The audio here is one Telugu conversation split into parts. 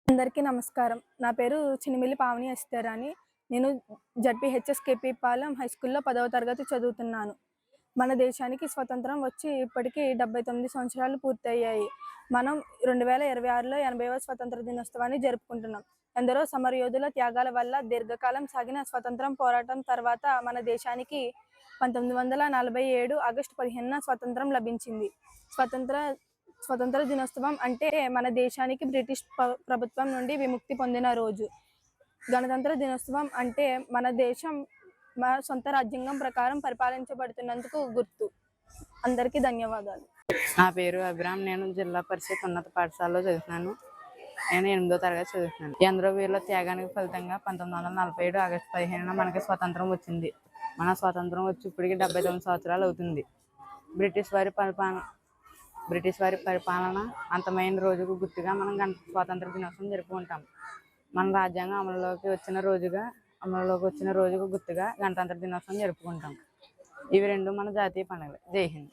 అందరికీ నమస్కారం. నా పేరు చినిమిల్లి పావని ఎస్తేరాని. నేను జడ్పీహెచ్ఎస్ కేపీ పాలెం హై స్కూల్‌లో 10వ తరగతి చదువుతున్నాను. మన దేశానికి స్వతంత్రం వచ్చి ఇప్పటికి 79 సంవత్సరాలు పూర్తయ్యాయి. మనం 2026లో 80వ స్వతంత్ర దినోత్సవాన్ని జరుపుకుంటున్నాం. ఎందరో సమరయోధుల త్యాగాల వల్ల దీర్ఘకాలం సాగిన స్వతంత్రం పోరాటం తర్వాత మన దేశానికి 1947 ఆగస్టు 15న స్వతంత్రం లభించింది. స్వతంత్ర దినోత్సవం అంటే మన దేశానికి బ్రిటిష్ ప్రభుత్వం నుండి విముక్తి పొందిన రోజు. గణతంత్ర దినోత్సవం అంటే మన దేశం మన సొంత రాజ్యాంగం ప్రకారం పరిపాలించబడుతున్నందుకు గుర్తు. అందరికీ ధన్యవాదాలు. నా పేరు అభిరామ్. నేను జిల్లా పరిషత్ ఉన్నత పాఠశాలలో చదువుతున్నాను. నేను 8వ తరగతి చదువుతున్నాను. ఎందరో వీరుల త్యాగానికి ఫలితంగా 1947 ఆగస్టు 15న మనకి స్వతంత్రం వచ్చింది. మన స్వతంత్రం వచ్చి ఇప్పటికి 79 సంవత్సరాలు అవుతుంది. బ్రిటిష్ వారి పరిపాలన అంతమైన రోజుకు గుర్తుగా మనం స్వాతంత్ర దినోత్సవం జరుపుకుంటాం. మన రాజ్యాంగం అమలులోకి వచ్చిన రోజుకు గుర్తుగా గణతంత్ర దినోత్సవం జరుపుకుంటాం. ఇవి రెండు మన జాతీయ పండుగలు. జై హింద్.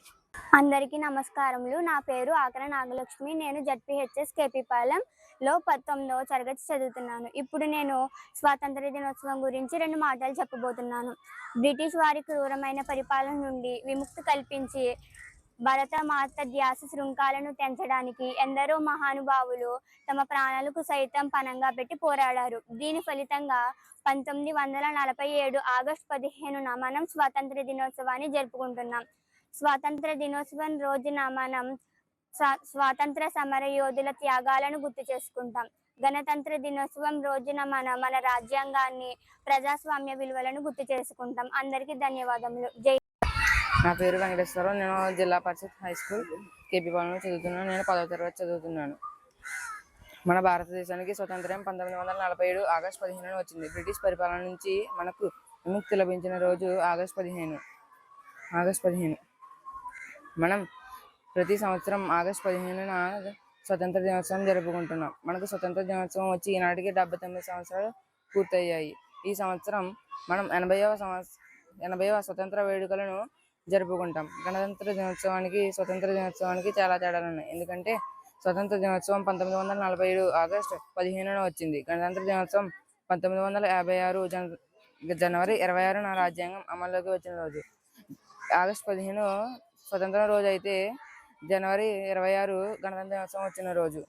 అందరికీ నమస్కారములు. నా పేరు ఆకర నాగలక్ష్మి. నేను జడ్పీహెచ్ఎస్ కేపీ పాలెంలో 19వ తరగతి చదువుతున్నాను. ఇప్పుడు నేను స్వాతంత్ర దినోత్సవం గురించి 2 మాటలు చెప్పబోతున్నాను. బ్రిటిష్ వారి క్రూరమైన పరిపాలన నుండి విముక్తి కల్పించి భరత మాత ధ్యాస శృంఖాలను తెంచడానికి ఎందరో మహానుభావులు తమ ప్రాణాలకు సైతం పణంగా పెట్టి పోరాడారు. దీని ఫలితంగా 1947 ఆగస్టు 15న మనం స్వాతంత్ర దినోత్సవాన్ని జరుపుకుంటున్నాం. స్వాతంత్ర దినోత్సవం రోజున మనం స్వాతంత్ర సమర యోధుల త్యాగాలను గుర్తు చేసుకుంటాం. గణతంత్ర దినోత్సవం రోజున మన రాజ్యాంగాన్ని, ప్రజాస్వామ్య విలువలను గుర్తు చేసుకుంటాం. అందరికీ ధన్యవాదములు. జై. నా పేరు వెంకటేశ్వరరావు. నేను జిల్లా పరిషత్ హై స్కూల్ కేపీ పాలెంలో చదువుతున్నాను. నేను 10వ తరగతి చదువుతున్నాను. మన భారతదేశానికి స్వతంత్రం 1947 ఆగస్టు 15న వచ్చింది. బ్రిటిష్ పరిపాలన నుంచి మనకు విముక్తి లభించిన రోజు ఆగస్టు 15. మనం ప్రతి సంవత్సరం ఆగస్టు 15న స్వతంత్ర దినోత్సవం జరుపుకుంటున్నాం. మనకు స్వతంత్ర దినోత్సవం వచ్చి ఈనాటికి 79 సంవత్సరాలు పూర్తయ్యాయి. ఈ సంవత్సరం మనం 80వ స్వతంత్ర వేడుకలను జరుపుకుంటాం. గణతంత్ర దినోత్సవానికి స్వతంత్ర దినోత్సవానికి చాలా తేడాలు ఉన్నాయి. ఎందుకంటే స్వతంత్ర దినోత్సవం 1947 ఆగస్టు 15న వచ్చింది. గణతంత్ర దినోత్సవం 1956 జనవరి 26న రాజ్యాంగం అమల్లోకి వచ్చిన రోజు. ఆగస్టు 15 స్వతంత్ర రోజు అయితే జనవరి 26 గణతంత్ర దినోత్సవం వచ్చిన రోజు.